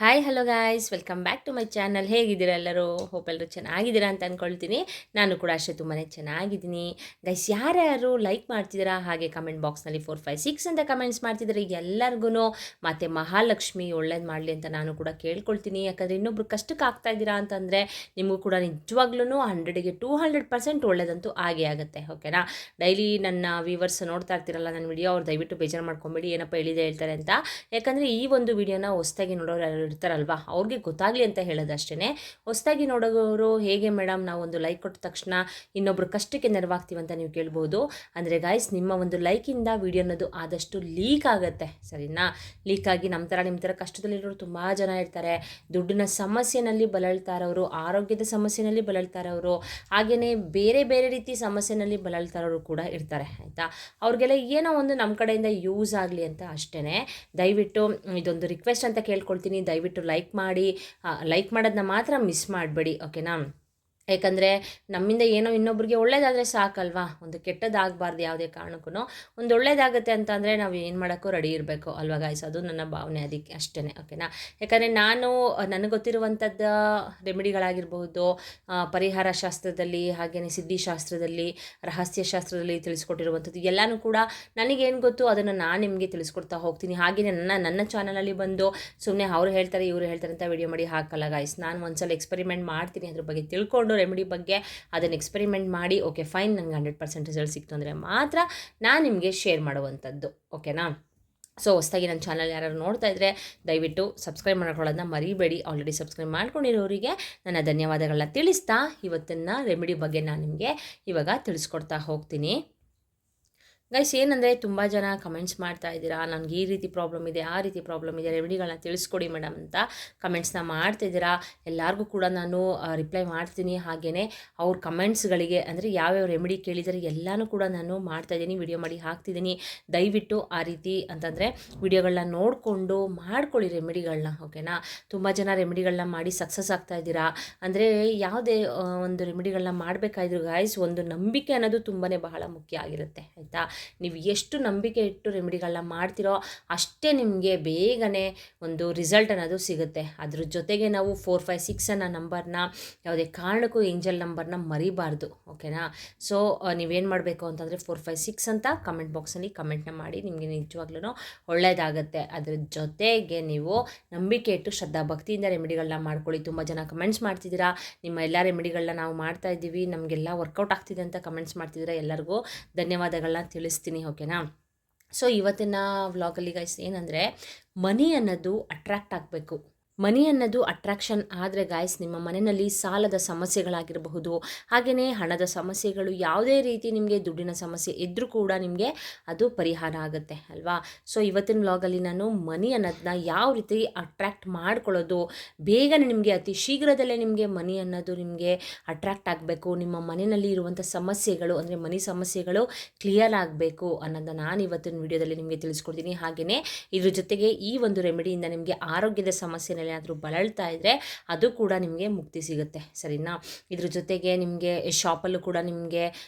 Hi hello guys, welcome back to my channel. ಹೇಗಿದ್ದೀರಾ ಎಲ್ಲರೂ? Hope ಎಲ್ಲರೂ ಚೆನ್ನಾಗಿದ್ದೀರಾ ಅಂತ ಅಂದ್ಕೊಳ್ತೀನಿ. ನಾನು ಕೂಡ ಅಷ್ಟೇ ತುಂಬಾ ಚೆನ್ನಾಗಿದ್ದೀನಿ. ಗೈಸ್, ಯಾರ್ಯಾರು ಲೈಕ್ ಮಾಡ್ತಿದ್ದೀರಾ, ಹಾಗೆ ಕಮೆಂಟ್ ಬಾಕ್ಸ್ನಲ್ಲಿ 456 ಅಂತ ಕಮೆಂಟ್ಸ್ ಮಾಡ್ತಿದ್ದಾರೆ ಎಲ್ಲರಿಗೂ ಮತ್ತು ಮಹಾಲಕ್ಷ್ಮಿ ಒಳ್ಳೇದು ಮಾಡಲಿ ಅಂತ ನಾನು ಕೂಡ ಕೇಳ್ಕೊಳ್ತೀನಿ. ಯಾಕಂದರೆ ಇನ್ನೊಬ್ರು ಕಷ್ಟಕ್ಕೆ ಆಗ್ತಾ ಇದ್ದೀರಾ ಅಂತಂದರೆ ನಿಮಗೂ ಕೂಡ ನಿಜವಾಗ್ಲೂ 100ಗೆ 200% ಒಳ್ಳೇದಂತೂ ಆಗೇ ಆಗುತ್ತೆ. ಓಕೆನಾ? ಡೈಲಿ ನನ್ನ ವ್ಯೂವರ್ಸ್ ನೋಡ್ತಾ ಇರ್ತೀರಲ್ಲ ನನ್ನ ವಿಡಿಯೋ, ಅವ್ರು ದಯವಿಟ್ಟು ಬೇಜಾರು ಮಾಡ್ಕೊಂಬೇಡಿ, ಏನಪ್ಪ ಹೇಳ್ತಾರೆ ಅಂತ. ಯಾಕಂದರೆ ಈ ಒಂದು ವಿಡಿಯೋನ ಹೊಸ್ದಾಗಿ ನೋಡೋರು ಇರ್ತಾರಲ್ವಾ, ಅವ್ರಿಗೆ ಗೊತ್ತಾಗಲಿ ಅಂತ ಹೇಳೋದಷ್ಟೇ. ಹೊಸ್ದಾಗಿ ನೋಡೋರು ಹೇಗೆ ಮೇಡಮ್ ನಾವು ಒಂದು ಲೈಕ್ ಕೊಟ್ಟ ತಕ್ಷಣ ಇನ್ನೊಬ್ರು ಕಷ್ಟಕ್ಕೆ ನೆರವಾಗ್ತೀವಿ ಅಂತ ನೀವು ಕೇಳ್ಬೋದು. ಅಂದರೆ ಗಾಯ್ಸ್, ನಿಮ್ಮ ಒಂದು ಲೈಕಿಂದ ವಿಡಿಯೋ ಅನ್ನೋದು ಆದಷ್ಟು ಲೀಕ್ ಆಗುತ್ತೆ, ಸರಿನಾ? ಲೀಕ್ ಆಗಿ ನಿಮ್ಮ ಥರ ಕಷ್ಟದಲ್ಲಿರೋರು ತುಂಬ ಜನ ಇರ್ತಾರೆ. ದುಡ್ಡಿನ ಸಮಸ್ಯೆನಲ್ಲಿ ಬಳಲ್ತಾ ಇರೋರು, ಆರೋಗ್ಯದ ಸಮಸ್ಯೆನಲ್ಲಿ ಬಳಲ್ತಾ ಇರೋರು, ಹಾಗೆಯೇ ಬೇರೆ ಬೇರೆ ರೀತಿ ಸಮಸ್ಯೆನಲ್ಲಿ ಬಳಲ್ತಾ ಇರೋರು ಕೂಡ ಇರ್ತಾರೆ. ಆಯಿತಾ? ಅವ್ರಿಗೆಲ್ಲ ಏನೋ ಒಂದು ನಮ್ಮ ಕಡೆಯಿಂದ ಯೂಸ್ ಆಗಲಿ ಅಂತ ಅಷ್ಟೇ. ದಯವಿಟ್ಟು ಇದೊಂದು ರಿಕ್ವೆಸ್ಟ್ ಅಂತ ಕೇಳ್ಕೊಳ್ತೀನಿ, ದಯವಿಟ್ಟು ಲೈಕ್ ಮಾಡಿ. ಲೈಕ್ ಮಾಡೋದನ್ನ ಮಾತ್ರ ಮಿಸ್ ಮಾಡಬೇಡಿ, ಓಕೆನಾ? ಯಾಕಂದರೆ ನಮ್ಮಿಂದ ಏನೋ ಇನ್ನೊಬ್ರಿಗೆ ಒಳ್ಳೇದಾದರೆ ಸಾಕಲ್ವಾ, ಒಂದು ಕೆಟ್ಟದಾಗಬಾರ್ದು ಯಾವುದೇ ಕಾರಣಕ್ಕೂ. ಒಂದು ಒಳ್ಳೇದಾಗುತ್ತೆ ಅಂತ ಅಂದರೆ ನಾವು ಏನು ಮಾಡೋಕ್ಕೂ ರೆಡಿ ಇರಬೇಕು ಅಲ್ವಾ ಗಾಯ್ಸ್? ಅದು ನನ್ನ ಭಾವನೆ, ಅದಕ್ಕೆ ಅಷ್ಟೇ, ಓಕೆನಾ? ಯಾಕಂದರೆ ನನಗೆ ಗೊತ್ತಿರುವಂಥದ್ದು ರೆಮಿಡಿಗಳಾಗಿರ್ಬೋದು, ಪರಿಹಾರ ಶಾಸ್ತ್ರದಲ್ಲಿ, ಹಾಗೆಯೇ ಸಿದ್ಧಿಶಾಸ್ತ್ರದಲ್ಲಿ, ರಹಸ್ಯಶಾಸ್ತ್ರದಲ್ಲಿ ತಿಳಿಸ್ಕೊಟ್ಟಿರುವಂಥದ್ದು ಎಲ್ಲನೂ ಕೂಡ ನನಗೇನು ಗೊತ್ತು ಅದನ್ನು ನಾನು ನಿಮಗೆ ತಿಳಿಸ್ಕೊಡ್ತಾ ಹೋಗ್ತೀನಿ. ಹಾಗೆಯೇ ನನ್ನ ಚಾನಲಲ್ಲಿ ಬಂದು ಸುಮ್ಮನೆ ಅವ್ರು ಹೇಳ್ತಾರೆ ಇವರು ಹೇಳ್ತಾರೆ ಅಂತ ವಿಡಿಯೋ ಮಾಡಿ ಹಾಕಲ್ಲ ಗಾಯ್ಸ್. ನಾನು ಒಂದ್ಸಲ ಎಕ್ಸ್ಪೆರಿಮೆಂಟ್ ಮಾಡ್ತೀನಿ, ಅದ್ರ ಬಗ್ಗೆ ತಿಳ್ಕೊಂಡು ರೆಮಿಡಿ ಬಗ್ಗೆ ಅದನ್ನು ಎಕ್ಸ್ಪೆರಿಮೆಂಟ್ ಮಾಡಿ ಓಕೆ ಫೈನ್ ನನಗೆ 100% ರಿಸಲ್ಟ್ ಸಿಕ್ತು ಅಂದರೆ ಮಾತ್ರ ನಾನು ನಿಮಗೆ ಶೇರ್ ಮಾಡುವಂಥದ್ದು, ಓಕೆನಾ? ಸೊ ಹೊಸದಾಗಿ ನನ್ನ ಚಾನಲ್ ಯಾರು ನೋಡ್ತಾ ಇದ್ದರೆ ದಯವಿಟ್ಟು ಸಬ್ಸ್ಕ್ರೈಬ್ ಮಾಡ್ಕೊಳ್ಳೋದನ್ನ ಮರಿಬೇಡಿ. ಆಲ್ರೆಡಿ ಸಬ್ಸ್ಕ್ರೈಬ್ ಮಾಡ್ಕೊಂಡಿರೋರಿಗೆ ನನ್ನ ಧನ್ಯವಾದಗಳನ್ನ ತಿಳಿಸ್ತಾ ಇವತ್ತಿನ ರೆಮಿಡಿ ಬಗ್ಗೆ ನಾನು ನಿಮಗೆ ಇವಾಗ ತಿಳಿಸ್ಕೊಡ್ತಾ ಹೋಗ್ತೀನಿ. ಗೈಸ್, ಏನಂದರೆ ತುಂಬ ಜನ ಕಮೆಂಟ್ಸ್ ಮಾಡ್ತಾ ಇದ್ದೀರಾ, ನನಗೆ ಈ ರೀತಿ ಪ್ರಾಬ್ಲಮ್ ಇದೆ, ಆ ರೀತಿ ಪ್ರಾಬ್ಲಮ್ ಇದೆ, ರೆಮಿಡಿಗಳನ್ನ ತಿಳಿಸ್ಕೊಡಿ ಮೇಡಮ್ ಅಂತ ಕಮೆಂಟ್ಸ್ನ ಮಾಡ್ತಿದ್ದೀರಾ. ಎಲ್ಲರಿಗೂ ಕೂಡ ನಾನು ರಿಪ್ಲೈ ಮಾಡ್ತೀನಿ. ಹಾಗೆಯೇ ಅವ್ರ ಕಮೆಂಟ್ಸ್ಗಳಿಗೆ ಅಂದರೆ ಯಾವ್ಯಾವ ರೆಮಿಡಿ ಕೇಳಿದರೆ ಎಲ್ಲನೂ ಕೂಡ ನಾನು ಮಾಡ್ತಾಯಿದ್ದೀನಿ, ವಿಡಿಯೋ ಮಾಡಿ ಹಾಕ್ತಿದ್ದೀನಿ. ದಯವಿಟ್ಟು ಆ ರೀತಿ ಅಂತಂದರೆ ವಿಡಿಯೋಗಳನ್ನ ನೋಡಿಕೊಂಡು ಮಾಡ್ಕೊಳ್ಳಿ ರೆಮಿಡಿಗಳನ್ನ, ಓಕೆನಾ? ತುಂಬ ಜನ ರೆಮಿಡಿಗಳನ್ನ ಮಾಡಿ ಸಕ್ಸಸ್ ಆಗ್ತಾ ಇದ್ದೀರಾ. ಅಂದರೆ ಯಾವುದೇ ಒಂದು ರೆಮಿಡಿಗಳನ್ನ ಮಾಡಬೇಕಾದ್ರೂ ಗಾಯ್ಸ್, ಒಂದು ನಂಬಿಕೆ ಅನ್ನೋದು ತುಂಬಾ ಬಹಳ ಮುಖ್ಯ ಆಗಿರುತ್ತೆ, ಆಯಿತಾ? ನೀವು ಎಷ್ಟು ನಂಬಿಕೆ ಇಟ್ಟು ರೆಮಿಡಿಗಳನ್ನ ಮಾಡ್ತಿರೋ ಅಷ್ಟೇ ನಿಮಗೆ ಬೇಗನೆ ಒಂದು ರಿಸಲ್ಟ್ ಅನ್ನೋದು ಸಿಗುತ್ತೆ. ಅದ್ರ ಜೊತೆಗೆ ನಾವು 456 ಅನ್ನೋ ನಂಬರ್ನ ಯಾವುದೇ ಕಾರಣಕ್ಕೂ ಏಂಜಲ್ ನಂಬರ್ನ ಮರಿಬಾರ್ದು, ಓಕೆನಾ? ಸೊ ನೀವೇನು ಮಾಡಬೇಕು ಅಂತಂದರೆ 456 ಅಂತ ಕಮೆಂಟ್ ಬಾಕ್ಸಲ್ಲಿ ಕಮೆಂಟ್ನ ಮಾಡಿ, ನಿಮಗೆ ನಿಜವಾಗ್ಲೂ ಒಳ್ಳೆಯದಾಗುತ್ತೆ. ಅದ್ರ ಜೊತೆಗೆ ನೀವು ನಂಬಿಕೆ ಇಟ್ಟು ಶ್ರದ್ಧಾ ಭಕ್ತಿಯಿಂದ ರೆಮಿಡಿಗಳನ್ನ ಮಾಡ್ಕೊಳ್ಳಿ. ತುಂಬ ಜನ ಕಮೆಂಟ್ಸ್ ಮಾಡ್ತಿದ್ದೀರಾ, ನಿಮ್ಮ ಎಲ್ಲ ರೆಮಿಡಿಗಳನ್ನ ನಾವು ಮಾಡ್ತಾ ಇದ್ದೀವಿ, ನಮಗೆಲ್ಲ ವರ್ಕೌಟ್ ಆಗ್ತಿದೆ ಅಂತ ಕಮೆಂಟ್ಸ್ ಮಾಡ್ತಿದ್ದೀರಾ. ಎಲ್ಲರಿಗೂ ಧನ್ಯವಾದಗಳನ್ನ ತಿಳಿಸ್ತೀನಿ, ಓಕೆನಾ? ಸೊ ಇವತ್ತಿನ ವ್ಲಾಗಲ್ಲಿ ಗೈಸ್ ಏನಂದರೆ, ಮನಿ ಅನ್ನೋದು ಅಟ್ರ್ಯಾಕ್ಟ್ ಆಗಬೇಕು. ಮನಿ ಅನ್ನೋದು ಅಟ್ರಾಕ್ಷನ್ ಆದರೆ ಗಾಯ್ಸ್, ನಿಮ್ಮ ಮನೆಯಲ್ಲಿ ಸಾಲದ ಸಮಸ್ಯೆಗಳಾಗಿರಬಹುದು, ಹಾಗೆಯೇ ಹಣದ ಸಮಸ್ಯೆಗಳು, ಯಾವುದೇ ರೀತಿ ನಿಮಗೆ ದುಡ್ಡಿನ ಸಮಸ್ಯೆ ಇದ್ದರೂ ಕೂಡ ನಿಮಗೆ ಅದು ಪರಿಹಾರ ಆಗುತ್ತೆ ಅಲ್ವಾ? ಸೊ ಇವತ್ತಿನ ವ್ಲಾಗಲ್ಲಿ ನಾನು ಮನಿ ಅನ್ನೋದನ್ನ ಯಾವ ರೀತಿ ಅಟ್ರ್ಯಾಕ್ಟ್ ಮಾಡ್ಕೊಳ್ಳೋದು, ಬೇಗನೆ ನಿಮಗೆ ಅತಿ ಶೀಘ್ರದಲ್ಲೇ ನಿಮಗೆ ಮನಿ ಅನ್ನೋದು ನಿಮಗೆ ಅಟ್ರ್ಯಾಕ್ಟ್ ಆಗಬೇಕು, ನಿಮ್ಮ ಮನೆಯಲ್ಲಿ ಇರುವಂಥ ಸಮಸ್ಯೆಗಳು ಅಂದರೆ ಮನಿ ಸಮಸ್ಯೆಗಳು ಕ್ಲಿಯರ್ ಆಗಬೇಕು ಅನ್ನೋದನ್ನ ನಾನು ಇವತ್ತಿನ ವಿಡಿಯೋದಲ್ಲಿ ನಿಮಗೆ ತಿಳಿಸ್ಕೊಡ್ತೀನಿ. ಹಾಗೆಯೇ ಇದ್ರ ಜೊತೆಗೆ ಈ ಒಂದು ರೆಮಿಡಿಯಿಂದ ನಿಮಗೆ ಆರೋಗ್ಯದ ಸಮಸ್ಯೆ ಏನಾದರೂ ಬಳಲ್ತಾ ಇದ್ದರೆ ಅದು ಕೂಡ ನಿಮಗೆ ಮುಕ್ತಿ ಸಿಗುತ್ತೆ, ಸರಿನಾ? ಇದ್ರ ಜೊತೆಗೆ ನಿಮಗೆ ಶಾಪಲ್ಲೂ ಕೂಡ ನಿಮಗೆ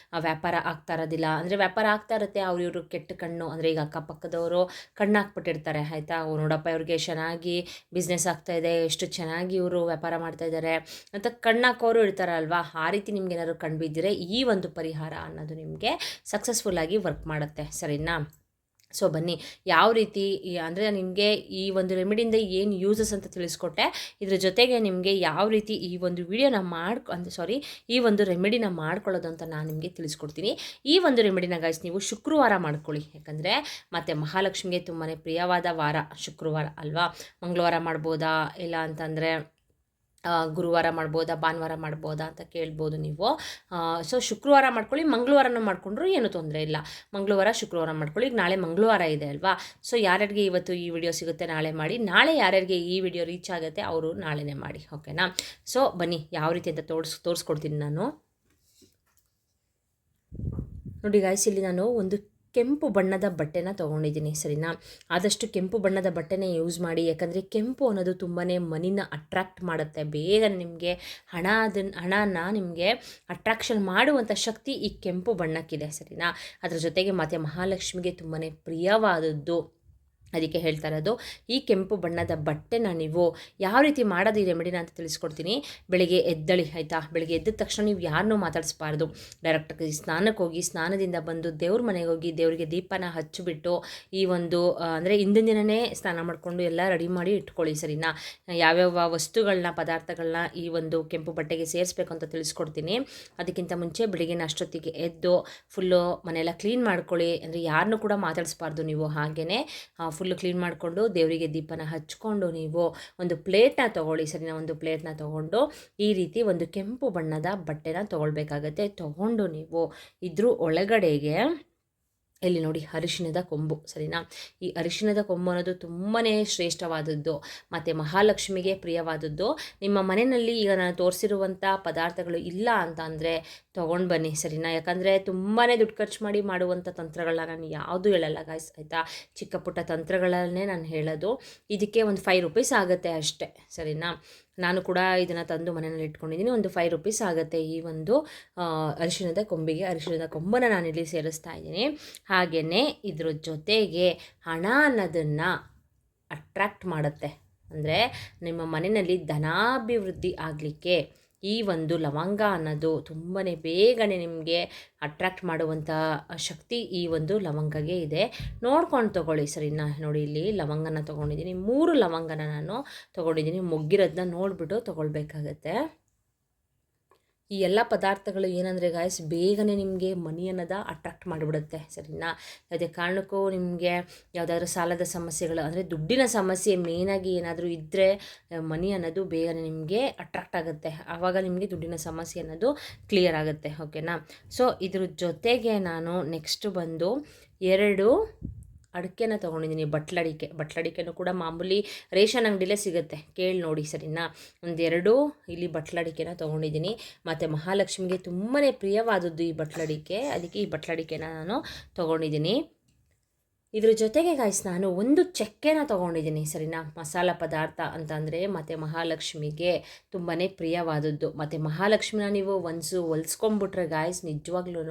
ವ್ಯಾಪಾರ ಆಗ್ತಾ ಇರೋದಿಲ್ಲ, ಅಂದರೆ ವ್ಯಾಪಾರ ಆಗ್ತಾ ಇರುತ್ತೆ, ಇವರು ಕೆಟ್ಟ ಕಣ್ಣು ಅಂದರೆ ಈಗ ಅಕ್ಕಪಕ್ಕದವರು ಕಣ್ಣು ಹಾಕ್ಬಿಟ್ಟಿರ್ತಾರೆ, ಆಯಿತಾ? ನೋಡಪ್ಪ ಇವ್ರಿಗೆ ಚೆನ್ನಾಗಿ ಬಿಸ್ನೆಸ್ ಆಗ್ತಾ ಇದೆ, ಎಷ್ಟು ಚೆನ್ನಾಗಿ ಇವರು ವ್ಯಾಪಾರ ಮಾಡ್ತಾ ಇದ್ದಾರೆ ಅಂತ ಕಣ್ಣಾಕೋರು ಇರ್ತಾರಲ್ವಾ, ಆ ರೀತಿ ನಿಮ್ಗೆ ಏನಾದ್ರು ಕಂಡು ಬಿದ್ದರೆ ಈ ಒಂದು ಪರಿಹಾರ ಅನ್ನೋದು ನಿಮಗೆ ಸಕ್ಸಸ್ಫುಲ್ಲಾಗಿ ವರ್ಕ್ ಮಾಡುತ್ತೆ, ಸರಿನಾ? ಸೊ ಬನ್ನಿ, ಯಾವ ರೀತಿ ಅಂದರೆ ನಿಮಗೆ ಈ ಒಂದು ರೆಮಿಡಿಯಿಂದ ಏನು ಯೂಸಸ್ ಅಂತ ತಿಳಿಸ್ಕೊಟ್ಟೆ, ಇದ್ರ ಜೊತೆಗೆ ನಿಮಗೆ ಯಾವ ರೀತಿ ಈ ಒಂದು ವಿಡಿಯೋನ ಈ ಒಂದು ರೆಮಿಡಿನ ಮಾಡ್ಕೊಳ್ಳೋದು ಅಂತ ನಾನು ನಿಮಗೆ ತಿಳಿಸ್ಕೊಡ್ತೀನಿ. ಈ ಒಂದು ರೆಮಿಡಿನ ಗಾಯ್ಸ್ ನೀವು ಶುಕ್ರವಾರ ಮಾಡ್ಕೊಳ್ಳಿ, ಯಾಕಂದರೆ ಮತ್ತು ಮಹಾಲಕ್ಷ್ಮಿಗೆ ತುಂಬಾ ಪ್ರಿಯವಾದ ವಾರ ಶುಕ್ರವಾರ ಅಲ್ವಾ? ಮಂಗಳವಾರ ಮಾಡ್ಬೋದಾ, ಇಲ್ಲ ಅಂತಂದರೆ ಗುರುವಾರ ಮಾಡ್ಬೋದಾ, ಭಾನುವಾರ ಮಾಡ್ಬೋದಾ ಅಂತ ಕೇಳ್ಬೋದು ನೀವು. ಸೊ ಶುಕ್ರವಾರ ಮಾಡ್ಕೊಳ್ಳಿ, ಮಂಗಳವಾರನೂ ಮಾಡಿಕೊಂಡ್ರು ಏನೂ ತೊಂದರೆ ಇಲ್ಲ. ಮಂಗಳವಾರ ಶುಕ್ರವಾರ ಮಾಡ್ಕೊಳ್ಳಿ. ಈಗ ನಾಳೆ ಮಂಗಳವಾರ ಇದೆ ಅಲ್ವಾ? ಸೊ ಯಾರ್ಯಾರಿಗೆ ಇವತ್ತು ಈ ವಿಡಿಯೋ ಸಿಗುತ್ತೆ ನಾಳೆ ಮಾಡಿ, ನಾಳೆ ಯಾರ್ಯಾರಿಗೆ ಈ ವಿಡಿಯೋ ರೀಚ್ ಆಗುತ್ತೆ ಅವರು ನಾಳೆನೇ ಮಾಡಿ, ಓಕೆನಾ? ಸೊ ಬನ್ನಿ ಯಾವ ರೀತಿ ಅಂತ ತೋರಿಸ್ಕೊಡ್ತೀನಿ ನಾನು. ನೋಡಿ ಗಾಯ್ಸ್, ಇಲ್ಲಿ ನಾನು ಒಂದು ಕೆಂಪು ಬಣ್ಣದ ಬಟ್ಟೆನ ತೊಗೊಂಡಿದ್ದೀನಿ, ಸರಿನಾ? ಆದಷ್ಟು ಕೆಂಪು ಬಣ್ಣದ ಬಟ್ಟೆನೇ ಯೂಸ್ ಮಾಡಿ, ಯಾಕಂದರೆ ಕೆಂಪು ಅನ್ನೋದು ತುಂಬಾ ಮನಿನ ಅಟ್ರ್ಯಾಕ್ಟ್ ಮಾಡುತ್ತೆ. ಬೇಗ ನಿಮಗೆ ಹಣನ ನಿಮಗೆ ಅಟ್ರಾಕ್ಷನ್ ಮಾಡುವಂಥ ಶಕ್ತಿ ಈ ಕೆಂಪು ಬಣ್ಣಕ್ಕಿದೆ, ಸರಿನಾ? ಅದ್ರ ಜೊತೆಗೆ ಮತ್ತು ಮಹಾಲಕ್ಷ್ಮಿಗೆ ತುಂಬಾ ಪ್ರಿಯವಾದದ್ದು ಅದಕ್ಕೆ ಹೇಳ್ತಾ ಇರೋದು, ಈ ಕೆಂಪು ಬಣ್ಣದ ಬಟ್ಟೆನ ನೀವು ಯಾವ ರೀತಿ ಮಾಡೋದು ಈ ರೆಮಿಡಿನ ಅಂತ ತಿಳಿಸ್ಕೊಡ್ತೀನಿ. ಬೆಳಿಗ್ಗೆ ಎದ್ದಳಿ ಆಯಿತಾ. ಬೆಳಿಗ್ಗೆ ಎದ್ದ ತಕ್ಷಣ ನೀವು ಯಾರನ್ನೂ ಮಾತಾಡಿಸ್ಬಾರ್ದು. ಡೈರೆಕ್ಟಾಗಿ ಸ್ನಾನಕ್ಕೆ ಹೋಗಿ, ಸ್ನಾನದಿಂದ ಬಂದು ದೇವ್ರ ಮನೆಗೆ ಹೋಗಿ ದೇವರಿಗೆ ದೀಪನ ಹಚ್ಚಿಬಿಟ್ಟು ಈ ಒಂದು ಅಂದರೆ ಹಿಂದಿನ ದಿನವೇ ಸ್ನಾನ ಮಾಡಿಕೊಂಡು ಎಲ್ಲ ರೆಡಿ ಮಾಡಿ ಇಟ್ಕೊಳ್ಳಿ ಸರಿನಾ. ಯಾವ್ಯಾವ ವಸ್ತುಗಳನ್ನ ಪದಾರ್ಥಗಳನ್ನ ಈ ಒಂದು ಕೆಂಪು ಬಟ್ಟೆಗೆ ಸೇರಿಸ್ಬೇಕು ಅಂತ ತಿಳಿಸ್ಕೊಡ್ತೀನಿ. ಅದಕ್ಕಿಂತ ಮುಂಚೆ ಬೆಳಿಗ್ಗಿನ ಅಷ್ಟೊತ್ತಿಗೆ ಎದ್ದು ಫುಲ್ಲು ಮನೆಯೆಲ್ಲ ಕ್ಲೀನ್ ಮಾಡ್ಕೊಳ್ಳಿ. ಅಂದರೆ ಯಾರನ್ನೂ ಕೂಡ ಮಾತಾಡಿಸ್ಬಾರ್ದು ನೀವು. ಹಾಗೆಯೇ ಫುಲ್ಲು ಕ್ಲೀನ್ ಮಾಡಿಕೊಂಡು ದೇವರಿಗೆ ದೀಪನ ಹಚ್ಕೊಂಡು ನೀವು ಒಂದು ಪ್ಲೇಟ್ನ ತೊಗೊಳ್ಳಿ ಸರಿನಾ. ಒಂದು ಪ್ಲೇಟ್ನ ತೊಗೊಂಡು ಈ ರೀತಿ ಒಂದು ಕೆಂಪು ಬಣ್ಣದ ಬಟ್ಟೆನ ತೊಗೊಳ್ಬೇಕಾಗತ್ತೆ. ತೊಗೊಂಡು ನೀವು ಇದ್ರ ಒಳಗಡೆಗೆ ಇಲ್ಲಿ ನೋಡಿ ಅರಿಶಿಣದ ಕೊಂಬು ಸರಿನಾ. ಈ ಅರಿಶಿಣದ ಕೊಂಬು ಅನ್ನೋದು ತುಂಬಾ ಶ್ರೇಷ್ಠವಾದದ್ದು ಮತ್ತು ಮಹಾಲಕ್ಷ್ಮಿಗೆ ಪ್ರಿಯವಾದದ್ದು. ನಿಮ್ಮ ಮನೆಯಲ್ಲಿ ಈಗ ನಾನು ತೋರಿಸಿರುವಂಥ ಪದಾರ್ಥಗಳು ಇಲ್ಲ ಅಂತ ಅಂದರೆ ತೊಗೊಂಡು ಬನ್ನಿ ಸರಿನಾ. ಯಾಕಂದರೆ ತುಂಬಾ ದುಡ್ಡು ಖರ್ಚು ಮಾಡಿ ಮಾಡುವಂಥ ತಂತ್ರಗಳನ್ನ ನಾನು ಯಾವುದೂ ಹೇಳಲ್ಲ ಗಾಯ್ಸ್ ಆಯಿತಾ. ಚಿಕ್ಕ ಪುಟ್ಟ ತಂತ್ರಗಳನ್ನೇ ನಾನು ಹೇಳೋದು. ಇದಕ್ಕೆ ಒಂದು 5 ರೂಪೀಸ್ ಆಗುತ್ತೆ ಅಷ್ಟೇ ಸರಿನಾ. ನಾನು ಕೂಡ ಇದನ್ನು ತಂದು ಮನೆಯಲ್ಲಿ ಇಟ್ಕೊಂಡಿದ್ದೀನಿ. ಒಂದು 5 ರೂಪೀಸ್ ಆಗುತ್ತೆ ಈ ಒಂದು ಅರಿಶಿಣದ ಕೊಂಬಿಗೆ. ಅರಿಶಿಣದ ಕೊಂಬನ್ನು ನಾನಿಲ್ಲಿ ಸೇರಿಸ್ತಾ ಇದ್ದೀನಿ. ಹಾಗೆಯೇ ಇದ್ರ ಜೊತೆಗೆ ಹಣ ಅನ್ನೋದನ್ನು ಅಟ್ರ್ಯಾಕ್ಟ್ ಮಾಡುತ್ತೆ. ಅಂದರೆ ನಿಮ್ಮ ಮನೆಯಲ್ಲಿ ಧನಾಭಿವೃದ್ಧಿ ಆಗಲಿಕ್ಕೆ ಈ ಒಂದು ಲವಂಗ ಅನ್ನೋದು ತುಂಬಾ ಬೇಗನೆ ನಿಮಗೆ ಅಟ್ರ್ಯಾಕ್ಟ್ ಮಾಡುವಂಥ ಶಕ್ತಿ ಈ ಒಂದು ಲವಂಗಗೆ ಇದೆ. ನೋಡ್ಕೊಂಡು ತೊಗೊಳ್ಳಿ ಸರಿನಾ. ನೋಡಿ ಇಲ್ಲಿ ಲವಂಗನ ತೊಗೊಂಡಿದ್ದೀನಿ, 3 ಲವಂಗನ ನಾನು ತೊಗೊಂಡಿದ್ದೀನಿ. ಮೊಗ್ಗಿರೋದನ್ನ ನೋಡಿಬಿಟ್ಟು ತೊಗೊಳ್ಬೇಕಾಗತ್ತೆ. ಈ ಎಲ್ಲ ಪದಾರ್ಥಗಳು ಏನಂದರೆ ಗಾಯ್ಸ್ ಬೇಗನೆ ನಿಮಗೆ ಮನಿ ಅನ್ನೋದ ಅಟ್ರಾಕ್ಟ್ ಮಾಡಿಬಿಡುತ್ತೆ ಸರಿನಾ. ಯಾವುದೇ ಕಾರಣಕ್ಕೂ ನಿಮಗೆ ಯಾವುದಾದ್ರೂ ಸಾಲದ ಸಮಸ್ಯೆಗಳು ಅಂದರೆ ದುಡ್ಡಿನ ಸಮಸ್ಯೆ ಮೇಯ್ನಾಗಿ ಏನಾದರೂ ಇದ್ದರೆ ಮನಿ ಅನ್ನೋದು ಬೇಗನೆ ನಿಮಗೆ ಅಟ್ರಾಕ್ಟ್ ಆಗುತ್ತೆ. ಆವಾಗ ನಿಮಗೆ ದುಡ್ಡಿನ ಸಮಸ್ಯೆ ಅನ್ನೋದು ಕ್ಲಿಯರ್ ಆಗುತ್ತೆ ಓಕೆನಾ. ಸೊ ಇದ್ರ ಜೊತೆಗೆ ನಾನು ನೆಕ್ಸ್ಟ್ ಬಂದು 2 ಅಡಿಕೆನ ತೊಗೊಂಡಿದ್ದೀನಿ. ಬಟ್ಲಡಿಕೆನೂ ಕೂಡ ಮಾಮೂಲಿ ರೇಷನ್ ಅಂಗಡಿಲೇ ಸಿಗುತ್ತೆ, ಕೇಳಿ ನೋಡಿ ಸರಿನಾ. 2 ಇಲ್ಲಿ ಬಟ್ಲಡಿಕೆನ ತೊಗೊಂಡಿದ್ದೀನಿ. ಮತ್ತು ಮಹಾಲಕ್ಷ್ಮಿಗೆ ತುಂಬಾ ಪ್ರಿಯವಾದದ್ದು ಈ ಬಟ್ಲಡಿಕೆ, ಅದಕ್ಕೆ ಈ ಬಟ್ಲಡಿಕೆನ ನಾನು ತೊಗೊಂಡಿದ್ದೀನಿ. ಇದ್ರ ಜೊತೆಗೆ ಗಾಯ್ಸ್ ನಾನು ಒಂದು ಚಕ್ಕೆನ ತೊಗೊಂಡಿದ್ದೀನಿ ಸರಿನಾ. ಮಸಾಲ ಪದಾರ್ಥ ಅಂತಂದರೆ ಮತ್ತು ಮಹಾಲಕ್ಷ್ಮಿಗೆ ತುಂಬಾ ಪ್ರಿಯವಾದದ್ದು. ಮತ್ತು ಮಹಾಲಕ್ಷ್ಮಿನ ನೀವು ಹೊಲ್ಸ್ಕೊಂಬಿಟ್ರೆ ಗಾಯ್ಸ್ ನಿಜವಾಗ್ಲೂ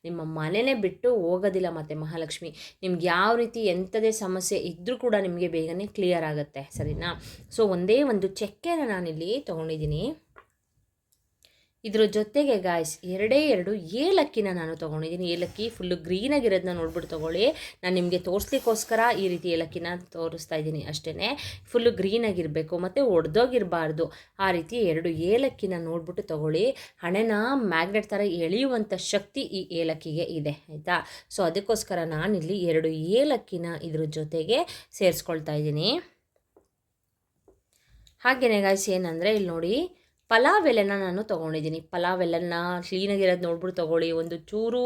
ನಿಮ್ಮ ಮನೆಯೇ ಬಿಟ್ಟು ಹೋಗೋದಿಲ್ಲ. ಮತ್ತು ಮಹಾಲಕ್ಷ್ಮಿ ನಿಮ್ಗೆ ಯಾವ ರೀತಿ ಎಂಥದೇ ಸಮಸ್ಯೆ ಇದ್ದರೂ ಕೂಡ ನಿಮಗೆ ಬೇಗನೆ ಕ್ಲಿಯರ್ ಆಗುತ್ತೆ ಸರಿನಾ. ಸೊ ಒಂದೇ ಒಂದು ಚಕ್ಕೆನ ನಾನಿಲ್ಲಿ ತೊಗೊಂಡಿದ್ದೀನಿ. ಇದ್ರ ಜೊತೆಗೆ ಗಾಯ್ಸ್ 2 ಏಲಕ್ಕಿನ ನಾನು ತೊಗೊಂಡಿದ್ದೀನಿ. ಏಲಕ್ಕಿ ಫುಲ್ಲು ಗ್ರೀನಾಗಿರೋದನ್ನ ನೋಡ್ಬಿಟ್ಟು ತೊಗೊಳ್ಳಿ. ನಾನು ನಿಮಗೆ ತೋರಿಸ್ಲಿಕ್ಕೋಸ್ಕರ ಈ ರೀತಿ ಏಲಕ್ಕಿನ ತೋರಿಸ್ತಾ ಇದ್ದೀನಿ ಅಷ್ಟೇ. ಫುಲ್ಲು ಗ್ರೀನಾಗಿರಬೇಕು ಮತ್ತು ಒಡೆದೋಗಿರಬಾರ್ದು. ಆ ರೀತಿ 2 ಏಲಕ್ಕಿನ ನೋಡ್ಬಿಟ್ಟು ತೊಗೊಳ್ಳಿ. ಹಣೆನ ಮ್ಯಾಗ್ನೆಟ್ ಥರ ಎಳೆಯುವಂಥ ಶಕ್ತಿ ಈ ಏಲಕ್ಕಿಗೆ ಇದೆ ಆಯಿತಾ. ಸೊ ಅದಕ್ಕೋಸ್ಕರ ನಾನಿಲ್ಲಿ 2 ಏಲಕ್ಕಿನ ಇದ್ರ ಜೊತೆಗೆ ಸೇರಿಸ್ಕೊಳ್ತಾ ಇದ್ದೀನಿ. ಹಾಗೆಯೇ ಗಾಯ್ಸ್ ಏನಂದರೆ ಇಲ್ಲಿ ನೋಡಿ ಪಲಾವ್ ಎಲೆನ ನಾನು ತೊಗೊಂಡಿದ್ದೀನಿ. ಪಲಾವ್ ಎಲೆನ ಕ್ಲೀನಾಗಿರೋದು ನೋಡ್ಬಿಟ್ಟು ತೊಗೊಳ್ಳಿ. ಒಂದು ಚೂರು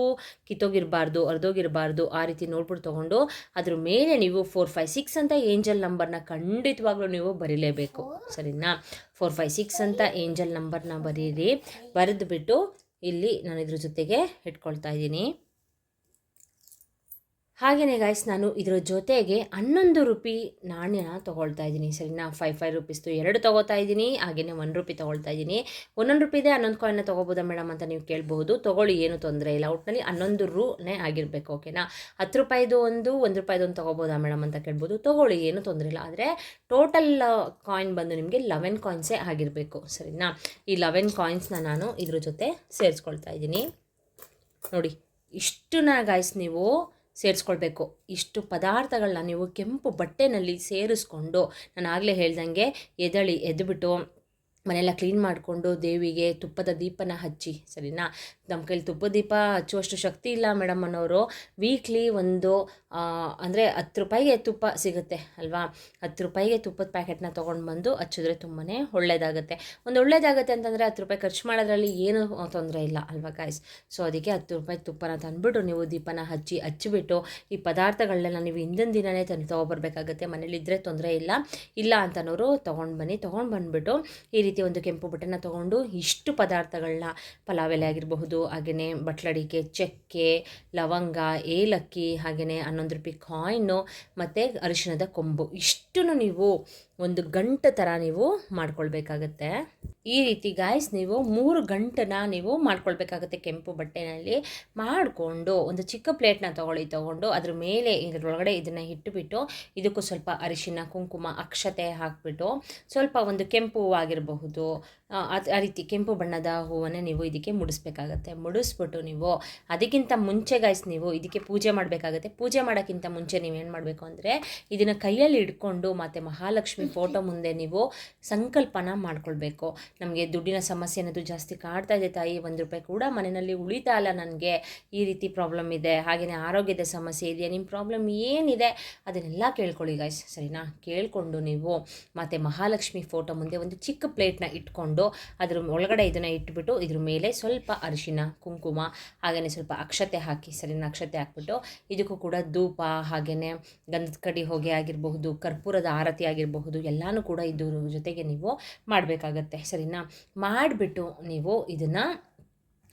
ಕಿತ್ತೋಗಿರಬಾರ್ದು, ಅರ್ಧೋಗಿರಬಾರ್ದು, ಆ ರೀತಿ ನೋಡ್ಬಿಟ್ಟು ತೊಗೊಂಡು ಅದ್ರ ಮೇಲೆ ನೀವು 456 ಅಂತ ಏಂಜಲ್ ನಂಬರ್ನ ಖಂಡಿತವಾಗ್ಲೂ ನೀವು ಬರೀಲೇಬೇಕು ಸರಿನಾ. 456 ಅಂತ ಏಂಜಲ್ ನಂಬರ್ನ ಬರೀರಿ. ಬರೆದುಬಿಟ್ಟು ಇಲ್ಲಿ ನಾನು ಇದ್ರ ಜೊತೆಗೆ ಇಟ್ಕೊಳ್ತಾ ಇದ್ದೀನಿ. ಹಾಗೆಯೇ ಗಾಯ್ಸ್ ನಾನು ಇದರ ಜೊತೆಗೆ 11 ರೂಪಾಯಿ ನಾಣ್ಯನ ತೊಗೊಳ್ತಾ ಇದ್ದೀನಿ ಸರಿನಾ. 5 ರೂಪೀಸ್ದು 2 ತೊಗೋತಾ ಇದ್ದೀನಿ. ಹಾಗೆಯೇ 1 ರೂಪಾಯಿ ತೊಗೊಳ್ತಾ ಇದ್ದೀನಿ. 11 ರೂಪಾಯಿದೆ 11 ಕಾಯಿನ್ನ ತೊಗೋಬೋದಾ ಮೇಡಮ್ ಅಂತ ನೀವು ಕೇಳ್ಬೋದು. ತೊಗೊಳ್ಳಿ, ಏನು ತೊಂದರೆ ಇಲ್ಲ. ಒಟ್ಟಿನಲ್ಲಿ 11 ರೂನೇ ಆಗಿರಬೇಕು ಓಕೆನಾ. 10 ರೂಪಾಯಿದು 1 ರೂಪಾಯಿದು ತೊಗೋಬೋದಾ ಮೇಡಮ್ ಅಂತ ಕೇಳ್ಬೋದು. ತೊಗೊಳ್ಳಿ, ಏನು ತೊಂದರೆ ಇಲ್ಲ. ಆದರೆ ಟೋಟಲ್ ಕಾಯಿನ್ ಬಂದು ನಿಮಗೆ 11 ಕಾಯಿನ್ಸೇ ಆಗಿರಬೇಕು ಸರಿನಾ. ಈ 11 ಕಾಯಿನ್ಸ್ನ ನಾನು ಇದ್ರ ಜೊತೆ ಸೇರಿಸ್ಕೊಳ್ತಾ ಇದ್ದೀನಿ. ನೋಡಿ ಇಷ್ಟನ್ನ ಗಾಯ್ಸ್ ನೀವು ಸೇರಿಸ್ಕೊಳ್ಬೇಕು. ಇಷ್ಟು ಪದಾರ್ಥಗಳನ್ನ ನೀವು ಕೆಂಪು ಬಟ್ಟೆನಲ್ಲಿ ಸೇರಿಸ್ಕೊಂಡು ನಾನು ಆಗಲೇ ಹೇಳ್ದಂಗೆ ಎದ್ದುಬಿಟ್ಟು ಮನೆಯೆಲ್ಲ ಕ್ಲೀನ್ ಮಾಡಿಕೊಂಡು ದೇವಿಗೆ ತುಪ್ಪದ ದೀಪನ ಹಚ್ಚಿ ಸರಿನಾ. ನಮ್ಮ ಕೈಲಿ ತುಪ್ಪದ ದೀಪ ಹಚ್ಚುವಷ್ಟು ಶಕ್ತಿ ಇಲ್ಲ ಮೇಡಮ್ ಅನ್ನೋರು ವೀಕ್ಲಿ ಒಂದು ಅಂದರೆ 10 ರೂಪಾಯಿಗೆ ತುಪ್ಪ ಸಿಗುತ್ತೆ ಅಲ್ವಾ. 10 ರೂಪಾಯಿಗೆ ತುಪ್ಪದ ಪ್ಯಾಕೆಟ್ನ ತೊಗೊಂಡು ಬಂದು ಹಚ್ಚಿದ್ರೆ ತುಂಬಾ ಒಳ್ಳೆಯದಾಗುತ್ತೆ. ಒಳ್ಳೆಯದಾಗುತ್ತೆ ಅಂತಂದರೆ 10 ರೂಪಾಯಿ ಖರ್ಚು ಮಾಡೋದ್ರಲ್ಲಿ ಏನೂ ತೊಂದರೆ ಇಲ್ಲ ಅಲ್ವಾ ಗಾಯ್ಸ್. ಸೊ ಅದಕ್ಕೆ 10 ರೂಪಾಯಿ ತುಪ್ಪನ ತಂದುಬಿಟ್ಟು ನೀವು ದೀಪನ ಹಚ್ಚಿಬಿಟ್ಟು ಈ ಪದಾರ್ಥಗಳನ್ನೆಲ್ಲ ನೀವು ಹಿಂದಿನ ದಿನವೇ ತೊಗೊಬರ್ಬೇಕಾಗತ್ತೆ. ಮನೇಲಿದ್ದರೆ ತೊಂದರೆ ಇಲ್ಲ ಅಂತನೋರು ತೊಗೊಂಡು ಬಂದುಬಿಟ್ಟು ಈ ರೀತಿ ಒಂದು ಕೆಂಪು ಬಟ್ಟೆನ ತೊಗೊಂಡು ಇಷ್ಟು ಪದಾರ್ಥಗಳನ್ನ ಪಲಾವ್ ಎಲೆ ಆಗಿರಬಹುದು, ಹಾಗೆಯೇ ಬಟ್ಲಡಿಕೆ, ಚಕ್ಕೆ, ಲವಂಗ, ಏಲಕ್ಕಿ, ಹಾಗೆಯೇ 11 ರೂಪಾಯಿ ಕಾಯಿನು ಮತ್ತು ಅರಿಶಿಣದ ಕೊಂಬು ಇಷ್ಟನ್ನು ನೀವು ಒಂದು ಗಂಟು ಥರ ನೀವು ಮಾಡ್ಕೊಳ್ಬೇಕಾಗತ್ತೆ. ಈ ರೀತಿ ಗಾಯ್ಸ್ ನೀವು 3 ಗಂಟನ್ನ ನೀವು ಮಾಡ್ಕೊಳ್ಬೇಕಾಗುತ್ತೆ ಕೆಂಪು ಬಟ್ಟೆನಲ್ಲಿ. ಮಾಡಿಕೊಂಡು ಒಂದು ಚಿಕ್ಕ ಪ್ಲೇಟ್ನ ತೊಗೊಂಡು ಅದ್ರ ಮೇಲೆ ಇದರೊಳಗಡೆ ಇದನ್ನು ಇಟ್ಟುಬಿಟ್ಟು ಇದಕ್ಕೂ ಸ್ವಲ್ಪ ಅರಿಶಿನ ಕುಂಕುಮ ಅಕ್ಷತೆ ಹಾಕಿಬಿಟ್ಟು ಸ್ವಲ್ಪ ಒಂದು ಕೆಂಪು ಹೂವಾಗಿರಬಹುದು ಆ ರೀತಿ ಕೆಂಪು ಬಣ್ಣದ ಹೂವನ್ನೇ ನೀವು ಇದಕ್ಕೆ ಮುಡಿಸ್ಬೇಕಾಗತ್ತೆ. ಮುಡಿಸ್ಬಿಟ್ಟು ನೀವು ಅದಕ್ಕಿಂತ ಮುಂಚೆ ಗಾಯ್ಸ್ ನೀವು ಇದಕ್ಕೆ ಪೂಜೆ ಮಾಡಬೇಕಾಗತ್ತೆ. ಪೂಜೆ ಮಾಡೋಕ್ಕಿಂತ ಮುಂಚೆ ನೀವೇನು ಮಾಡಬೇಕು ಅಂದರೆ ಇದನ್ನು ಕೈಯಲ್ಲಿ ಹಿಡ್ಕೊಂಡು ಮತ್ತು ಮಹಾಲಕ್ಷ್ಮಿ ಫೋಟೋ ಮುಂದೆ ನೀವು ಸಂಕಲ್ಪನ ಮಾಡ್ಕೊಳ್ಬೇಕು. ನಮಗೆ ದುಡ್ಡಿನ ಸಮಸ್ಯೆ ಅನ್ನೋದು ಜಾಸ್ತಿ ಕಾಡ್ತಾ ಇದೆ ತಾಯಿ, ₹1 ಕೂಡ ಮನೆಯಲ್ಲಿ ಉಳಿತಾ ಇಲ್ಲ, ನನಗೆ ಈ ರೀತಿ ಪ್ರಾಬ್ಲಮ್ ಇದೆ, ಹಾಗೆಯೇ ಆರೋಗ್ಯದ ಸಮಸ್ಯೆ ಇದೆಯಾ, ನಿಮ್ಮ ಪ್ರಾಬ್ಲಮ್ ಏನಿದೆ ಅದನ್ನೆಲ್ಲ ಕೇಳ್ಕೊಳ್ಳಿ ಗಾಯ್ಸ್, ಸರಿನಾ? ಕೇಳಿಕೊಂಡು ನೀವು ಮತ್ತು ಮಹಾಲಕ್ಷ್ಮಿ ಫೋಟೋ ಮುಂದೆ ಒಂದು ಚಿಕ್ಕ ಪ್ಲೇಟ್ನ ಇಟ್ಕೊಂಡು ಅದ್ರ ಒಳಗಡೆ ಇದನ್ನು ಇಟ್ಬಿಟ್ಟು ಇದ್ರ ಮೇಲೆ ಸ್ವಲ್ಪ ಅರಿಶಿನ ಕುಂಕುಮ ಹಾಗೆಯೇ ಸ್ವಲ್ಪ ಅಕ್ಷತೆ ಹಾಕಿ, ಸರಿನಾ? ಅಕ್ಷತೆ ಹಾಕ್ಬಿಟ್ಟು ಇದಕ್ಕೂ ಕೂಡ ಧೂಪ ಹಾಗೆಯೇ ಗಂಧದ ಕಡ್ಡಿ ಹೊಗೆ ಆಗಿರಬಹುದು, ಕರ್ಪೂರದ ಆರತಿ ಆಗಿರಬಹುದು, ಎಲ್ಲನೂ ಕೂಡ ಇದ್ರ ಜೊತೆಗೆ ನೀವು ಮಾಡಬೇಕಾಗತ್ತೆ, ಸರಿನಾ? ಮಾಡಿಬಿಟ್ಟು ನೀವು ಇದನ್ನು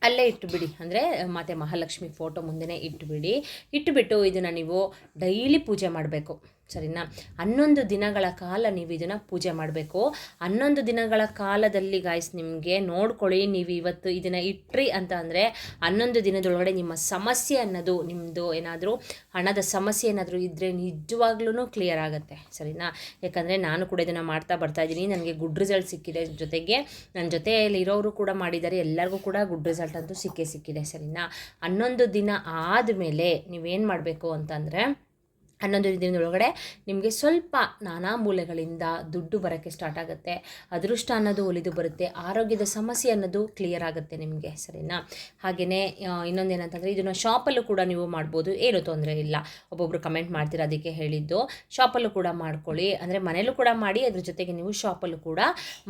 ಅಲ್ಲೇ ಇಟ್ಟುಬಿಡಿ, ಅಂದರೆ ಮತ್ತು ಮಹಾಲಕ್ಷ್ಮಿ ಫೋಟೋ ಮುಂದೆನೇ ಇಟ್ಟುಬಿಟ್ಟು ಇದನ್ನು ನೀವು ಡೈಲಿ ಪೂಜೆ ಮಾಡಬೇಕು, ಸರಿನಾ? 11 ದಿನಗಳ ಕಾಲ ನೀವು ಇದನ್ನು ಪೂಜೆ ಮಾಡಬೇಕು. 11 ದಿನಗಳ ಕಾಲದಲ್ಲಿ ಗಾಯ್ಸ್ ನಿಮಗೆ ನೋಡ್ಕೊಳ್ಳಿ, ನೀವು ಇವತ್ತು ಇದನ್ನು ಇಟ್ರಿ ಅಂತ ಅಂದರೆ 11 ದಿನದೊಳಗಡೆ ನಿಮ್ಮ ಸಮಸ್ಯೆ ಅನ್ನೋದು, ನಿಮ್ಮದು ಏನಾದರೂ ಹಣದ ಸಮಸ್ಯೆ ಏನಾದರೂ ಇದ್ದರೆ ನಿಜವಾಗ್ಲೂ ಕ್ಲಿಯರ್ ಆಗುತ್ತೆ, ಸರಿನಾ? ಯಾಕಂದರೆ ನಾನು ಕೂಡ ಇದನ್ನು ಮಾಡ್ತಾ ಬರ್ತಾಯಿದ್ದೀನಿ, ನನಗೆ ಗುಡ್ ರಿಸಲ್ಟ್ ಸಿಕ್ಕಿದೆ. ಜೊತೆಗೆ ನನ್ನ ಜೊತೆಯಲ್ಲಿ ಇರೋರು ಕೂಡ ಮಾಡಿದ್ದಾರೆ, ಎಲ್ಲರಿಗೂ ಕೂಡ ಗುಡ್ ರಿಸಲ್ಟ್ ಅಂತೂ ಸಿಕ್ಕಿದೆ, ಸರಿನಾ? 11 ದಿನ ಆದಮೇಲೆ ನೀವೇನು ಮಾಡಬೇಕು ಅಂತಂದರೆ 11 ದಿನದೊಳಗಡೆ ನಿಮಗೆ ಸ್ವಲ್ಪ ನಾನಾ ಮೂಲೆಗಳಿಂದ ದುಡ್ಡು ಬರೋಕ್ಕೆ ಸ್ಟಾರ್ಟ್ ಆಗುತ್ತೆ, ಅದೃಷ್ಟ ಅನ್ನೋದು ಒಲಿದು ಬರುತ್ತೆ, ಆರೋಗ್ಯದ ಸಮಸ್ಯೆ ಅನ್ನೋದು ಕ್ಲಿಯರ್ ಆಗುತ್ತೆ ನಿಮಗೆ, ಸರಿನಾ? ಹಾಗೆಯೇ ಇನ್ನೊಂದೇನಂತಂದರೆ ಇದನ್ನು ಶಾಪಲ್ಲೂ ಕೂಡ ನೀವು ಮಾಡ್ಬೋದು, ಏನೂ ತೊಂದರೆ ಇಲ್ಲ. ಒಬ್ಬೊಬ್ಬರು ಕಮೆಂಟ್ ಮಾಡ್ತೀರಾ, ಅದಕ್ಕೆ ಹೇಳಿದ್ದು. ಶಾಪಲ್ಲೂ ಕೂಡ ಮಾಡ್ಕೊಳ್ಳಿ, ಅಂದರೆ ಮನೇಲೂ ಕೂಡ ಮಾಡಿ, ಅದ್ರ ಜೊತೆಗೆ ನೀವು ಶಾಪಲ್ಲೂ ಕೂಡ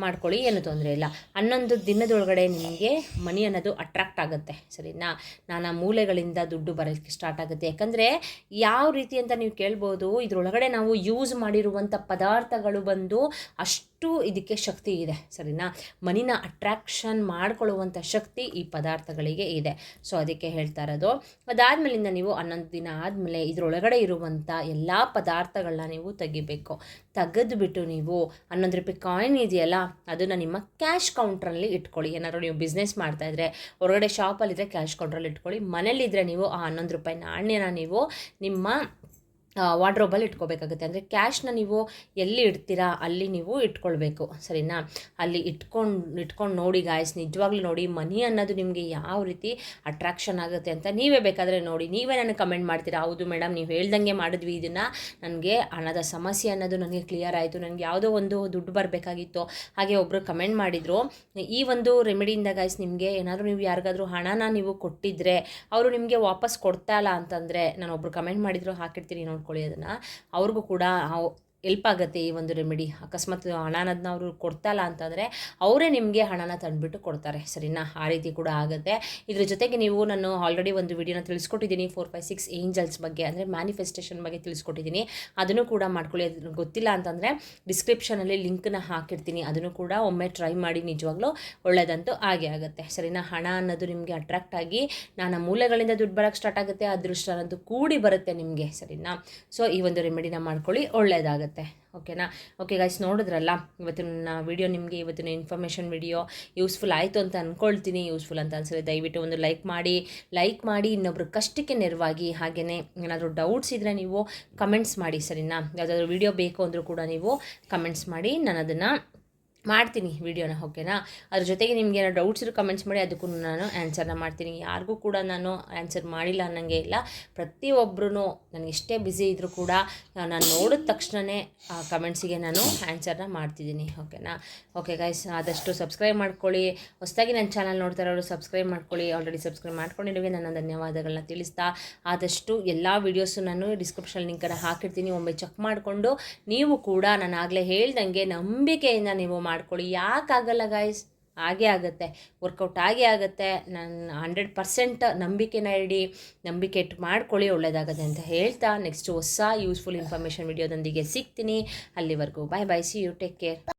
ಮಾಡ್ಕೊಳ್ಳಿ, ಏನೂ ತೊಂದರೆ ಇಲ್ಲ. 11 ದಿನದೊಳಗಡೆ ನಿಮಗೆ ಮನಿ ಅನ್ನೋದು ಅಟ್ರಾಕ್ಟ್ ಆಗುತ್ತೆ, ಸರಿನಾ? ನಾನಾ ಮೂಲೆಗಳಿಂದ ದುಡ್ಡು ಬರೋಕ್ಕೆ ಸ್ಟಾರ್ಟ್ ಆಗುತ್ತೆ. ಯಾಕಂದರೆ ಯಾವ ರೀತಿ ಅಂತ ನೀವು ಕೇಳ್ಬೋದು, ಇದರೊಳಗಡೆ ನಾವು ಯೂಸ್ ಮಾಡಿರುವಂಥ ಪದಾರ್ಥಗಳು ಬಂದು ಅಷ್ಟು ಇದಕ್ಕೆ ಶಕ್ತಿ ಇದೆ, ಸರಿನಾ? ಮನಿನ ಅಟ್ರಾಕ್ಷನ್ ಮಾಡ್ಕೊಳ್ಳುವಂಥ ಶಕ್ತಿ ಈ ಪದಾರ್ಥಗಳಿಗೆ ಇದೆ. ಸೊ ಅದಕ್ಕೆ ಹೇಳ್ತಾ ಇರೋದು. ಅದಾದಮೇಲಿಂದ ನೀವು 11 ದಿನ ಆದಮೇಲೆ ಇದರೊಳಗಡೆ ಇರುವಂಥ ಎಲ್ಲ ಪದಾರ್ಥಗಳನ್ನ ನೀವು ತೆಗಿಬೇಕು. ತೆಗೆದುಬಿಟ್ಟು ನೀವು ₹11 ಕಾಯಿನ್ ಇದೆಯಲ್ಲ, ಅದನ್ನು ನಿಮ್ಮ ಕ್ಯಾಶ್ ಕೌಂಟ್ರಲ್ಲಿ ಇಟ್ಕೊಳ್ಳಿ. ಏನಾದರೂ ನೀವು ಬಿಸ್ನೆಸ್ ಮಾಡ್ತಾಯಿದ್ರೆ ಹೊರಗಡೆ ಶಾಪಲ್ಲಿದ್ದರೆ ಕ್ಯಾಶ್ ಕೌಂಟ್ರಲ್ಲಿ ಇಟ್ಕೊಳ್ಳಿ. ಮನೇಲಿದ್ದರೆ ನೀವು ಆ ₹11 ನಾಣ್ಯನ ನೀವು ನಿಮ್ಮ ವಾರ್ಡ್ರೋಬಲ್ಲಿ ಇಟ್ಕೋಬೇಕಾಗುತ್ತೆ. ಅಂದರೆ ಕ್ಯಾಶ್ನ ನೀವು ಎಲ್ಲಿ ಇಡ್ತೀರಾ ಅಲ್ಲಿ ನೀವು ಇಟ್ಕೊಳ್ಬೇಕು, ಸರಿನಾ? ಅಲ್ಲಿ ಇಟ್ಕೊಂಡು ನೋಡಿ ಗಾಯ್ಸ್, ನಿಜವಾಗ್ಲೂ ನೋಡಿ ಮನಿ ಅನ್ನೋದು ನಿಮಗೆ ಯಾವ ರೀತಿ ಅಟ್ರಾಕ್ಷನ್ ಆಗುತ್ತೆ ಅಂತ ನೀವೇ ಬೇಕಾದರೆ ನೋಡಿ. ನೀವೇ ನನಗೆ ಕಮೆಂಟ್ ಮಾಡ್ತೀರಾ, ಹೌದು ಮೇಡಮ್ ನೀವು ಹೇಳ್ದಂಗೆ ಮಾಡಿದ್ವಿ ಇದನ್ನು, ನನಗೆ ಹಣದ ಸಮಸ್ಯೆ ಅನ್ನೋದು ನನಗೆ ಕ್ಲಿಯರ್ ಆಯಿತು, ನನಗೆ ಯಾವುದೋ ಒಂದು ದುಡ್ಡು ಬರಬೇಕಾಗಿತ್ತು. ಹಾಗೆ ಒಬ್ಬರು ಕಮೆಂಟ್ ಮಾಡಿದರು, ಈ ಒಂದು ರೆಮಿಡಿಯಿಂದ ಗಾಯ್ಸ್ ನಿಮಗೆ ಏನಾದರೂ ನೀವು ಯಾರಿಗಾದರೂ ಹಣನ ನೀವು ಕೊಟ್ಟಿದ್ದರೆ ಅವರು ನಿಮಗೆ ವಾಪಸ್ ಕೊಡ್ತಾ ಇಲ್ಲ ಅಂತಂದರೆ, ನಾನು ಒಬ್ಬರು ಕಮೆಂಟ್ ಮಾಡಿದ್ರು, ಹಾಕಿರ್ತೀನಿ ನೋಡ್ಕೊಳ್ಳಿ ಅದನ್ನು, ಅವ್ರಿಗೂ ಕೂಡ ಎಲ್ಪ್ ಆಗುತ್ತೆ ಈ ಒಂದು ರೆಮಿಡಿ. ಅಕಸ್ಮಾತ್ ಹಣನದನ್ನ ಅವರು ಕೊಡ್ತಾಯಿಲ್ಲ ಅಂತಂದರೆ ಅವರೇ ನಿಮಗೆ ಹಣನ ತಂದುಬಿಟ್ಟು ಕೊಡ್ತಾರೆ, ಸರಿನಾ? ಆ ರೀತಿ ಕೂಡ ಆಗುತ್ತೆ. ಇದ್ರ ಜೊತೆಗೆ ನೀವು ನಾನು ಆಲ್ರೆಡಿ ಒಂದು ವಿಡಿಯೋನ ತಿಳಿಸ್ಕೊಟ್ಟಿದ್ದೀನಿ 4, 5, 6 ಏಂಜಲ್ಸ್ ಬಗ್ಗೆ, ಅಂದರೆ ಮ್ಯಾನಿಫೆಸ್ಟೇಷನ್ ಬಗ್ಗೆ ತಿಳಿಸ್ಕೊಟ್ಟಿದ್ದೀನಿ. ಅದನ್ನು ಕೂಡ ಮಾಡ್ಕೊಳ್ಳಿ. ಅದು ಗೊತ್ತಿಲ್ಲ ಅಂತಂದರೆ ಡಿಸ್ಕ್ರಿಪ್ಷನಲ್ಲಿ ಲಿಂಕ್ನ ಹಾಕಿರ್ತೀನಿ, ಅದನ್ನು ಕೂಡ ಒಮ್ಮೆ ಟ್ರೈ ಮಾಡಿ, ನಿಜವಾಗ್ಲೂ ಒಳ್ಳೆಯದಂತೂ ಆಗೇ ಆಗುತ್ತೆ, ಸರಿನಾ? ಹಣ ಅನ್ನೋದು ನಿಮಗೆ ಅಟ್ರಾಕ್ಟ್ ಆಗಿ ನಾನಾ ಮೂಲೆಗಳಿಂದ ದುಡ್ಡು ಬರೋಕ್ಕೆ ಸ್ಟಾರ್ಟ್ ಆಗುತ್ತೆ, ಅದೃಷ್ಟ ಅನ್ನೋದು ಕೂಡಿ ಬರುತ್ತೆ ನಿಮಗೆ, ಸರಿನಾ? ಸೊ ಈ ಒಂದು ರೆಮಿಡಿನ ಮಾಡ್ಕೊಳ್ಳಿ, ಒಳ್ಳೆಯದಾಗುತ್ತೆ, ಓಕೆನಾ? ಓಕೆ ಗೈಸ್, ನೋಡಿದ್ರಲ್ಲ ಇವತ್ತಿನ ವಿಡಿಯೋ, ನಿಮಗೆ ಇವತ್ತಿನ ಇನ್ಫಾರ್ಮೇಷನ್ ವಿಡಿಯೋ ಯೂಸ್ಫುಲ್ ಆಯಿತು ಅಂತ ಅಂದ್ಕೊಳ್ತೀನಿ. ಯೂಸ್ಫುಲ್ ಅಂತ ಅನ್ಸಿದ್ರೆ ದಯವಿಟ್ಟು ಒಂದು ಲೈಕ್ ಮಾಡಿ ಇನ್ನೊಬ್ರು ಕಷ್ಟಕ್ಕೆ ನೆರವಾಗಿ. ಹಾಗೆಯೇ ಏನಾದರೂ ಡೌಟ್ಸ್ ಇದ್ದರೆ ನೀವು ಕಮೆಂಟ್ಸ್ ಮಾಡಿ, ಸರಿನಾ? ಯಾವುದಾದ್ರೂ ವಿಡಿಯೋ ಬೇಕು ಅಂದರೂ ಕೂಡ ನೀವು ಕಮೆಂಟ್ಸ್ ಮಾಡಿ, ನಾನು ಅದನ್ನು ಮಾಡ್ತೀನಿ ವಿಡಿಯೋನ, ಓಕೆನಾ? ಅದ್ರ ಜೊತೆಗೆ ನಿಮ್ಗೆ ಏನೋ ಡೌಟ್ಸ್ ಇರೋ ಕಮೆಂಟ್ಸ್ ಮಾಡಿ, ಅದಕ್ಕೂ ನಾನು ಆನ್ಸರ್ನ ಮಾಡ್ತೀನಿ. ಯಾರಿಗೂ ಕೂಡ ನಾನು ಆನ್ಸರ್ ಮಾಡಿಲ್ಲ ಅನ್ನೋಂಗೆ ಇಲ್ಲ. ಪ್ರತಿಯೊಬ್ಬರೂ ನನಗೆ ಎಷ್ಟೇ ಬ್ಯುಸಿ ಇದ್ದರೂ ಕೂಡ ನಾನು ನೋಡಿದ ತಕ್ಷಣವೇ ಆ ಕಮೆಂಟ್ಸಿಗೆ ನಾನು ಆನ್ಸರ್ನ ಮಾಡ್ತಿದ್ದೀನಿ, ಓಕೆನಾ? ಓಕೆ ಗೈಸ್, ಆದಷ್ಟು ಸಬ್ಸ್ಕ್ರೈಬ್ ಮಾಡ್ಕೊಳ್ಳಿ. ಹೊಸದಾಗಿ ನನ್ನ ಚಾನಲ್ ನೋಡ್ತಾ ಇರೋರು ಸಬ್ಸ್ಕ್ರೈಬ್ ಮಾಡ್ಕೊಳ್ಳಿ. ಆಲ್ರೆಡಿ ಸಬ್ಸ್ಕ್ರೈಬ್ ಮಾಡ್ಕೊಂಡಿರೋರಿಗೆ ನನ್ನ ಧನ್ಯವಾದಗಳನ್ನ ತಿಳಿಸ್ತಾ, ಆದಷ್ಟು ಎಲ್ಲ ವೀಡಿಯೋಸು ನಾನು ಡಿಸ್ಕ್ರಿಪ್ಷನ್ ಲಿಂಕನ್ನು ಹಾಕಿರ್ತೀನಿ, ಒಮ್ಮೆ ಚೆಕ್ ಮಾಡಿಕೊಂಡು ನೀವು ಕೂಡ ನಾನು ಆಗಲೇ ಹೇಳ್ದಂಗೆ ನಂಬಿಕೆಯಿಂದ ನೀವು ಮಾಡ್ಕೊಳ್ಳಿ. ಯಾಕಾಗಲ್ಲ ಗಾಯ್ಸ್, ಆಗೇ ಆಗುತ್ತೆ, ವರ್ಕೌಟ್ ಆಗೇ ಆಗುತ್ತೆ. ನಾನು 100% ನಂಬಿಕೆನ ಇಡಿ, ನಂಬಿಕೆ ಇಟ್ಟು ಮಾಡ್ಕೊಳ್ಳಿ, ಒಳ್ಳೆಯದಾಗುತ್ತೆ ಅಂತ ಹೇಳ್ತಾ ನೆಕ್ಸ್ಟ್ ಹೊಸ ಯೂಸ್ಫುಲ್ ಇನ್ಫಾರ್ಮೇಷನ್ ವಿಡಿಯೋದೊಂದಿಗೆ ಸಿಗ್ತೀನಿ. ಅಲ್ಲಿವರೆಗೂ ಬಾಯ್, ಸಿ ಯು, ಟೇಕ್ ಕೇರ್.